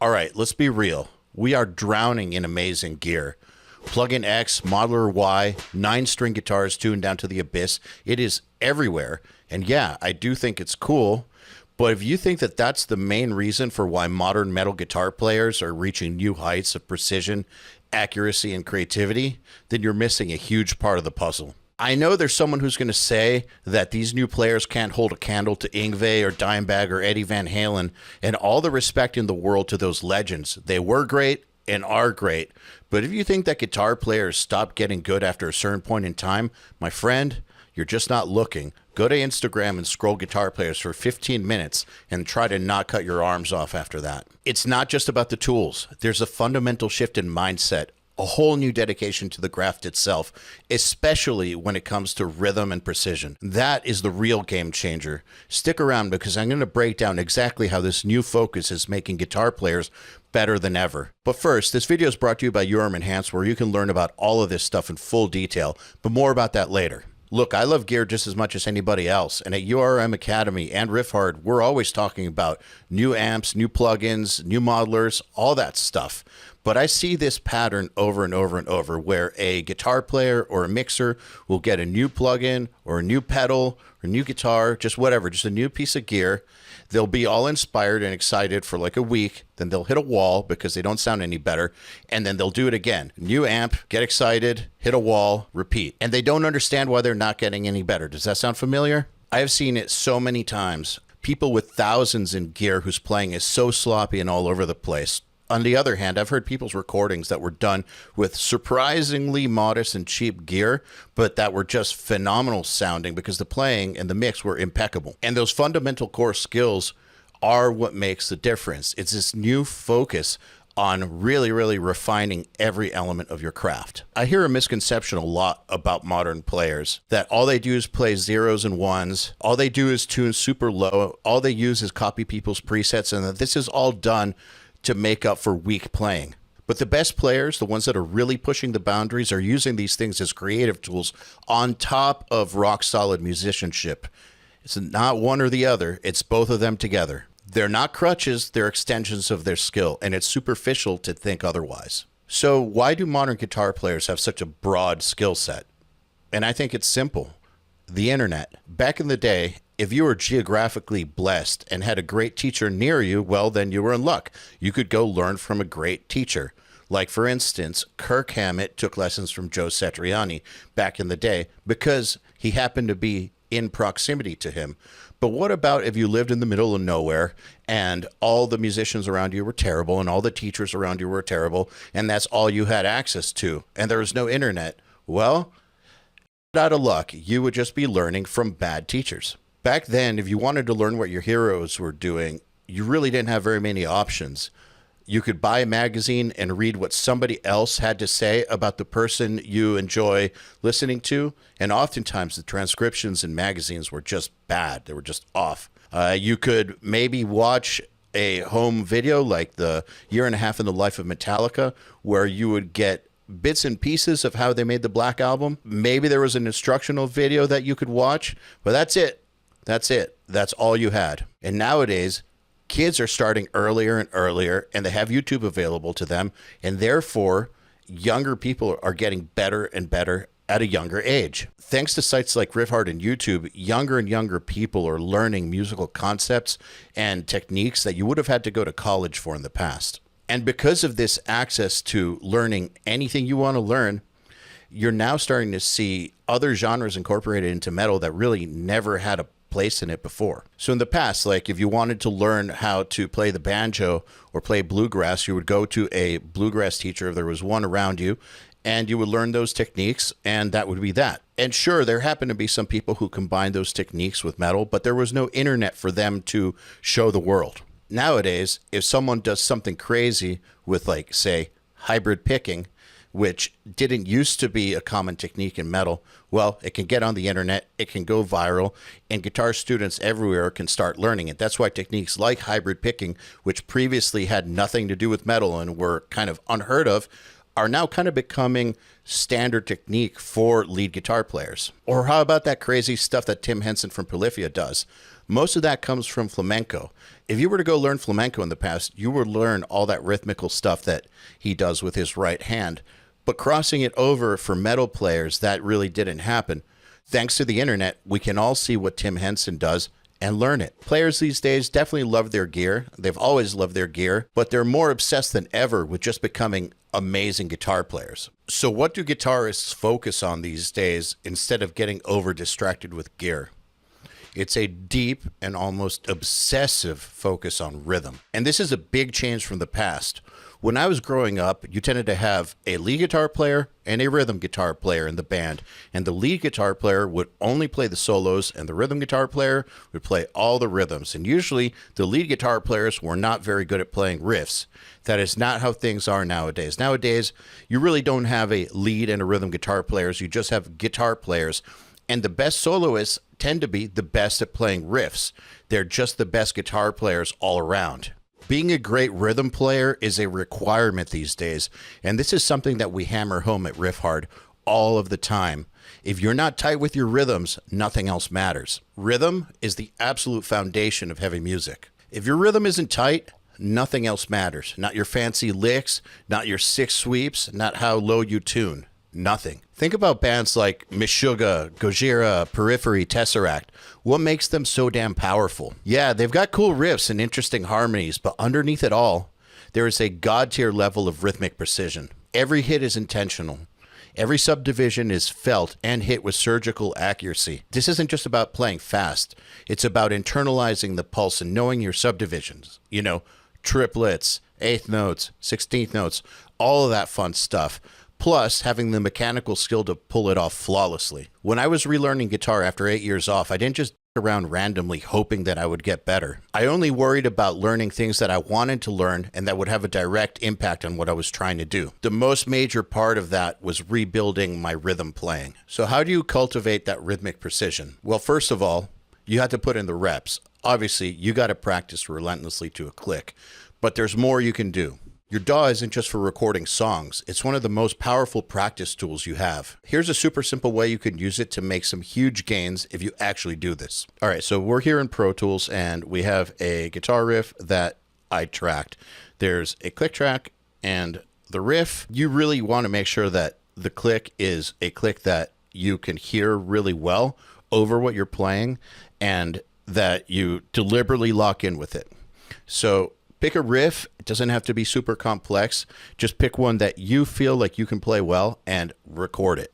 All right, let's be real. We are drowning in amazing gear. Plug-in X, Modeler Y, 9-string guitars tuned down to the abyss. It is everywhere. And yeah, I do think it's cool. But if you think that that's the main reason for why modern metal guitar players are reaching new heights of precision, accuracy, and creativity, then you're missing a huge part of the puzzle. I know there's someone who's going to say that these new players can't hold a candle to Yngwie or Dimebag or Eddie Van Halen, and all the respect in the world to those legends. They were great and are great. But if you think that guitar players stop getting good after a certain point in time, my friend, you're just not looking. Go to Instagram and scroll guitar players for 15 minutes and try to not cut your arms off after that. It's not just about the tools. There's a fundamental shift in mindset, a whole new dedication to the craft itself, especially when it comes to rhythm and precision. That is the real game changer. Stick around because I'm going to break down exactly how this new focus is making guitar players better than ever. But first, this video is brought to you by URM Enhanced, where you can learn about all of this stuff in full detail, but more about that later. Look, I love gear just as much as anybody else, and at URM Academy and Riffhard, we're always talking about new amps, new plugins, new modelers, all that stuff. But I see this pattern over and over and over where a guitar player or a mixer will get a new plugin or a new pedal or a new guitar, just whatever, just a new piece of gear. They'll be all inspired and excited for like a week. Then they'll hit a wall because they don't sound any better. And then they'll do it again. New amp, get excited, hit a wall, repeat. And they don't understand why they're not getting any better. Does that sound familiar? I have seen it so many times. People with thousands in gear whose playing is so sloppy and all over the place. On the other hand, I've heard people's recordings that were done with surprisingly modest and cheap gear, but that were just phenomenal sounding because the playing and the mix were impeccable. And those fundamental core skills are what makes the difference. It's this new focus on really refining every element of your craft. I hear a misconception a lot about modern players, that all they do is play zeros and ones, all they do is tune super low, all they use is copy people's presets, and that this is all done to make up for weak playing. But the best players, the ones that are really pushing the boundaries, are using these things as creative tools on top of rock solid musicianship. It's not one or the other, it's both of them together. They're not crutches, they're extensions of their skill, and it's superficial to think otherwise. So why do modern guitar players have such a broad skill set? And I think it's simple. The internet. Back in the day, if you were geographically blessed and had a great teacher near you, well, then you were in luck. You could go learn from a great teacher. Like, for instance, Kirk Hammett took lessons from Joe Satriani back in the day because he happened to be in proximity to him. But what about if you lived in the middle of nowhere and all the musicians around you were terrible and all the teachers around you were terrible and that's all you had access to and there was no internet? Well, out of luck, you would just be learning from bad teachers. Back then, if you wanted to learn what your heroes were doing, you really didn't have very many options. You could buy a magazine and read what somebody else had to say about the person you enjoy listening to, and oftentimes the transcriptions in magazines were just bad. They were just off. You could maybe watch a home video like the Year and a Half in the Life of Metallica, where you would get bits and pieces of how they made the Black Album. Maybe there was an instructional video that you could watch, but that's it. That's it. That's all you had. And nowadays, kids are starting earlier and earlier, and they have YouTube available to them, and therefore, younger people are getting better and better at a younger age. Thanks to sites like Riffhard and YouTube, younger and younger people are learning musical concepts and techniques that you would have had to go to college for in the past. And because of this access to learning anything you want to learn, you're now starting to see other genres incorporated into metal that really never had a place in it before. So in the past, like if you wanted to learn how to play the banjo or play bluegrass, you would go to a bluegrass teacher if there was one around you, and you would learn those techniques, and that would be that. And sure, there happened to be some people who combined those techniques with metal, but there was no internet for them to show the world. Nowadays, if someone does something crazy with, like, say, hybrid picking, which didn't used to be a common technique in metal, well, it can get on the internet, it can go viral, and guitar students everywhere can start learning it. That's why techniques like hybrid picking, which previously had nothing to do with metal and were kind of unheard of, are now kind of becoming standard technique for lead guitar players. Or how about that crazy stuff that Tim Henson from Periphery does? Most of that comes from flamenco. If you were to go learn flamenco in the past, you would learn all that rhythmical stuff that he does with his right hand. But crossing it over for metal players, that really didn't happen. Thanks to the internet, we can all see what Tim Henson does and learn it. Players these days definitely love their gear. They've always loved their gear, but they're more obsessed than ever with just becoming amazing guitar players. So what do guitarists focus on these days instead of getting over distracted with gear? It's a deep and almost obsessive focus on rhythm. And this is a big change from the past. When I was growing up, you tended to have a lead guitar player and a rhythm guitar player in the band. And the lead guitar player would only play the solos, and the rhythm guitar player would play all the rhythms. And usually, the lead guitar players were not very good at playing riffs. That is not how things are nowadays. Nowadays, you really don't have a lead and a rhythm guitar players. You just have guitar players. And the best soloists tend to be the best at playing riffs. They're just the best guitar players all around. Being a great rhythm player is a requirement these days, and this is something that we hammer home at Riffhard all of the time. If you're not tight with your rhythms, nothing else matters. Rhythm is the absolute foundation of heavy music. If your rhythm isn't tight, nothing else matters. Not your fancy licks, not your six sweeps, not how low you tune. Nothing. Think about bands like Meshuggah, Gojira, Periphery, Tesseract. What makes them so damn powerful? Yeah, they've got cool riffs and interesting harmonies, but underneath it all, there is a god-tier level of rhythmic precision. Every hit is intentional. Every subdivision is felt and hit with surgical accuracy. This isn't just about playing fast. It's about internalizing the pulse and knowing your subdivisions. You know, triplets, eighth notes, 16th notes, all of that fun stuff. Plus, having the mechanical skill to pull it off flawlessly. When I was relearning guitar after 8 years off, I didn't just around randomly hoping that I would get better. I only worried about learning things that I wanted to learn and that would have a direct impact on what I was trying to do. The most major part of that was rebuilding my rhythm playing. So how do you cultivate that rhythmic precision? Well, first of all, you have to put in the reps. Obviously, you got to practice relentlessly to a click, but there's more you can do. Your DAW isn't just for recording songs. It's one of the most powerful practice tools you have. Here's a super simple way you can use it to make some huge gains if you actually do this. All right, so we're here in Pro Tools and we have a guitar riff that I tracked. There's a click track and the riff. You really want to make sure that the click is a click that you can hear really well over what you're playing and that you deliberately lock in with it. So pick a riff. It doesn't have to be super complex. Just pick one that you feel like you can play well and record it.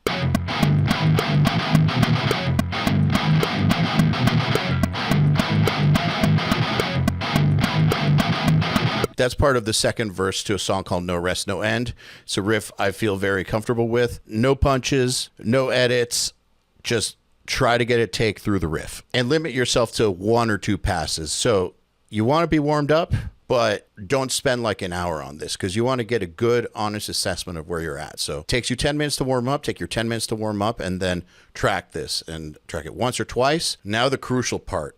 That's part of the second verse to a song called No Rest, No End. It's a riff I feel very comfortable with. No punches, no edits, just try to get a take through the riff. And limit yourself to 1 or 2 passes. So you want to be warmed up, but don't spend like an hour on this because you want to get a good, honest assessment of where you're at. So it takes you 10 minutes to warm up, take your 10 minutes to warm up, and then track this and track it once or twice. Now the crucial part,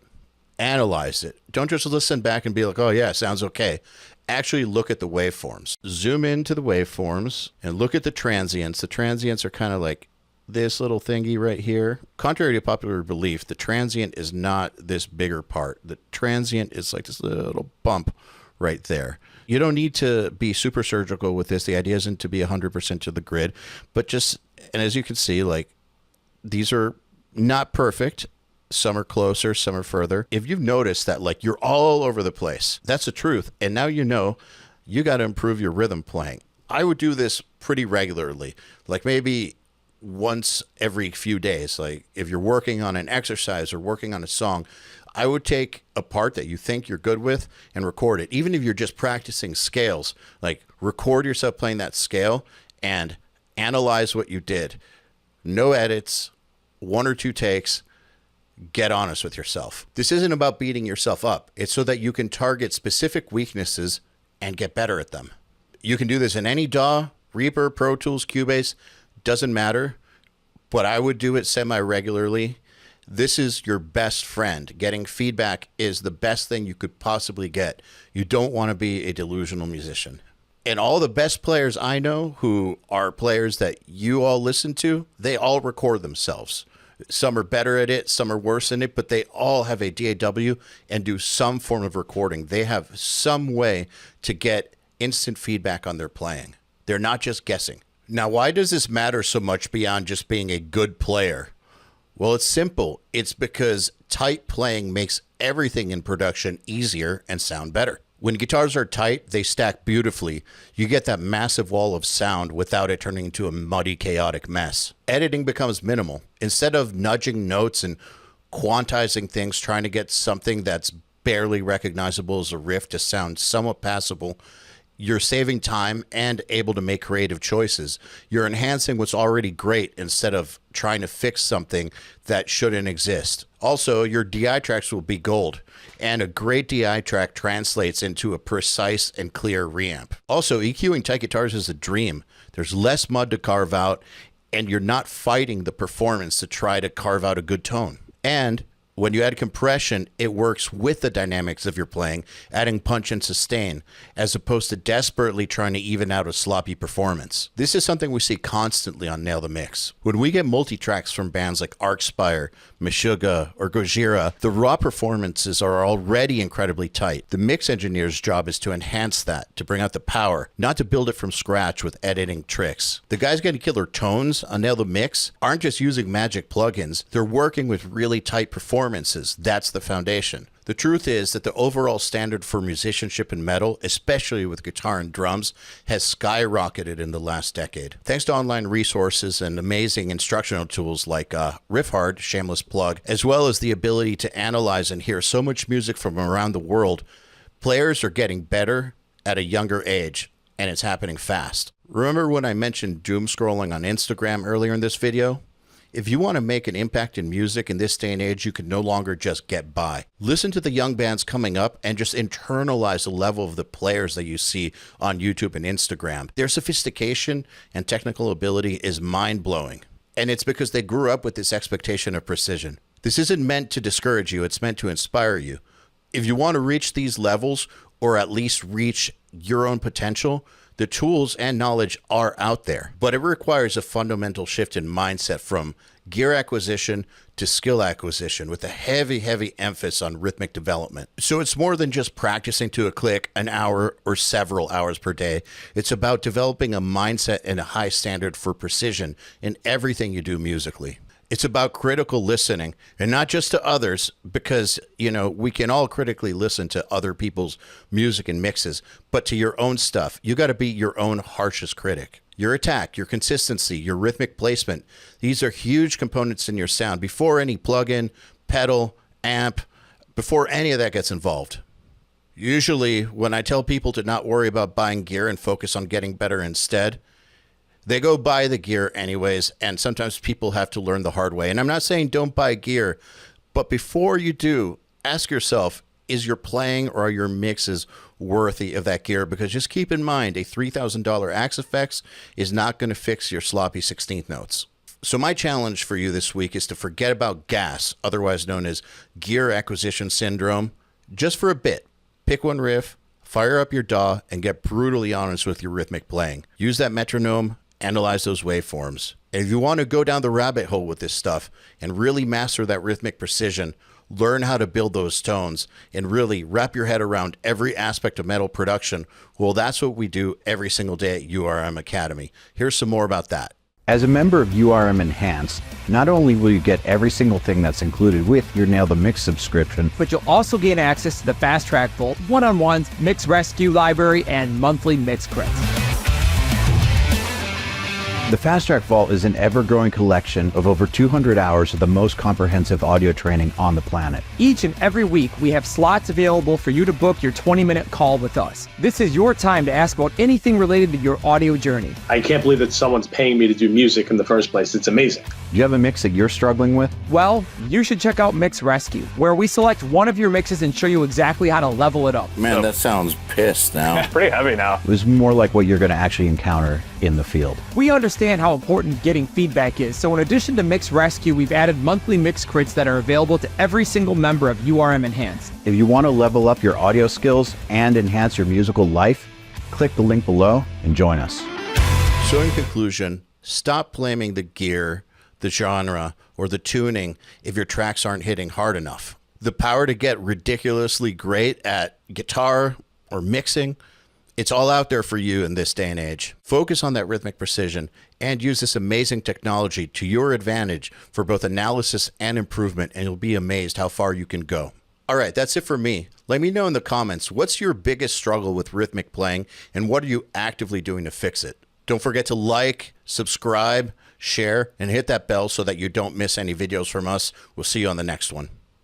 analyze it. Don't just listen back and be like, oh yeah, sounds okay. Actually look at the waveforms. Zoom into the waveforms and look at the transients. The transients are kind of like this little thingy right here. Contrary to popular belief, the transient is not this bigger part. The transient is like this little bump right there. You don't need to be super surgical with this. The idea isn't to be 100% to the grid, but just, and as you can see, like these are not perfect. Some are closer, some are further. If you've noticed that like you're all over the place, that's the truth. And now you know you got to improve your rhythm playing. I would do this pretty regularly, like maybe once every few days. Like if you're working on an exercise or working on a song, I would take a part that you think you're good with and record it. Even if you're just practicing scales, like record yourself playing that scale and analyze what you did. No edits, 1 or 2 takes. Get honest with yourself. This isn't about beating yourself up. It's so that you can target specific weaknesses and get better at them. You can do this in any DAW, Reaper, Pro Tools, Cubase, doesn't matter, but I would do it semi-regularly. This is your best friend. Getting feedback is the best thing you could possibly get. You don't want to be a delusional musician. And all the best players I know, who are players that you all listen to, they all record themselves. Some are better at it, some are worse in it, but they all have a DAW and do some form of recording. They have some way to get instant feedback on their playing. They're not just guessing. Now, why does this matter so much beyond just being a good player? Well, it's simple. It's because tight playing makes everything in production easier and sound better. When guitars are tight, they stack beautifully. You get that massive wall of sound without it turning into a muddy, chaotic mess. Editing becomes minimal. Instead of nudging notes and quantizing things, trying to get something that's barely recognizable as a riff to sound somewhat passable, you're saving time and able to make creative choices. You're enhancing what's already great instead of trying to fix something that shouldn't exist. Also, your DI tracks will be gold, and a great DI track translates into a precise and clear reamp. Also, EQing tight guitars is a dream. There's less mud to carve out, and you're not fighting the performance to try to carve out a good tone. And when you add compression, it works with the dynamics of your playing, adding punch and sustain, as opposed to desperately trying to even out a sloppy performance. This is something we see constantly on Nail the Mix. When we get multi-tracks from bands like Arcspire, Meshuggah, or Gojira, the raw performances are already incredibly tight. The mix engineer's job is to enhance that, to bring out the power, not to build it from scratch with editing tricks. The guys getting killer tones on Nail the Mix aren't just using magic plugins, they're working with really tight performances. That's the foundation. The truth is that the overall standard for musicianship in metal, especially with guitar and drums, has skyrocketed in the last decade. Thanks to online resources and amazing instructional tools like Riffhard, shameless plug, as well as the ability to analyze and hear so much music from around the world, players are getting better at a younger age, and it's happening fast. Remember when I mentioned doom scrolling on Instagram earlier in this video? If you want to make an impact in music in this day and age, you can no longer just get by. Listen to the young bands coming up and just internalize the level of the players that you see on YouTube and Instagram. Their sophistication and technical ability is mind-blowing. And it's because they grew up with this expectation of precision. This isn't meant to discourage you, it's meant to inspire you. If you want to reach these levels, or at least reach your own potential, the tools and knowledge are out there, but it requires a fundamental shift in mindset from gear acquisition to skill acquisition with a heavy, heavy emphasis on rhythmic development. So it's more than just practicing to a click an hour or several hours per day. It's about developing a mindset and a high standard for precision in everything you do musically. It's about critical listening, and not just to others, because, we can all critically listen to other people's music and mixes, but to your own stuff. You got to be your own harshest critic. Your attack, your consistency, your rhythmic placement, these are huge components in your sound before any plugin, pedal, amp, before any of that gets involved. Usually, when I tell people to not worry about buying gear and focus on getting better instead, they go buy the gear anyways, and sometimes people have to learn the hard way. And I'm not saying don't buy gear, but before you do, ask yourself, is your playing or are your mixes worthy of that gear? Because just keep in mind, a $3,000 Axe Effects is not going to fix your sloppy 16th notes. So my challenge for you this week is to forget about gas, otherwise known as gear acquisition syndrome, just for a bit. Pick one riff, fire up your DAW, and get brutally honest with your rhythmic playing. Use that metronome, analyze those waveforms. And if you want to go down the rabbit hole with this stuff and really master that rhythmic precision, learn how to build those tones, and really wrap your head around every aspect of metal production, well, that's what we do every single day at URM Academy. Here's some more about that. As a member of URM Enhanced, not only will you get every single thing that's included with your Nail the Mix subscription, but you'll also gain access to the Fast Track Vault, one-on-ones, Mix Rescue Library, and monthly mix crits. The Fast Track Vault is an ever-growing collection of over 200 hours of the most comprehensive audio training on the planet. Each and every week, we have slots available for you to book your 20-minute call with us. This is your time to ask about anything related to your audio journey. I can't believe that someone's paying me to do music in the first place. It's amazing. Do you have a mix that you're struggling with? Well, you should check out Mix Rescue, where we select one of your mixes and show you exactly how to level it up. Man, that sounds pissed now. It's pretty heavy now. It was more like what you're going to actually encounter in the field. We understand how important getting feedback is, so in addition to Mix Rescue, we've added monthly mix crits that are available to every single member of URM Enhanced. If you want to level up your audio skills and enhance your musical life, Click the link below and join us. So in conclusion, stop blaming the gear, the genre, or the tuning if your tracks aren't hitting hard enough. The power to get ridiculously great at guitar or mixing, it's all out there for you in this day and age. Focus on that rhythmic precision and use this amazing technology to your advantage for both analysis and improvement, and you'll be amazed how far you can go. All right, that's it for me. Let me know in the comments, what's your biggest struggle with rhythmic playing, and what are you actively doing to fix it? Don't forget to like, subscribe, share, and hit that bell so that you don't miss any videos from us. We'll see you on the next one.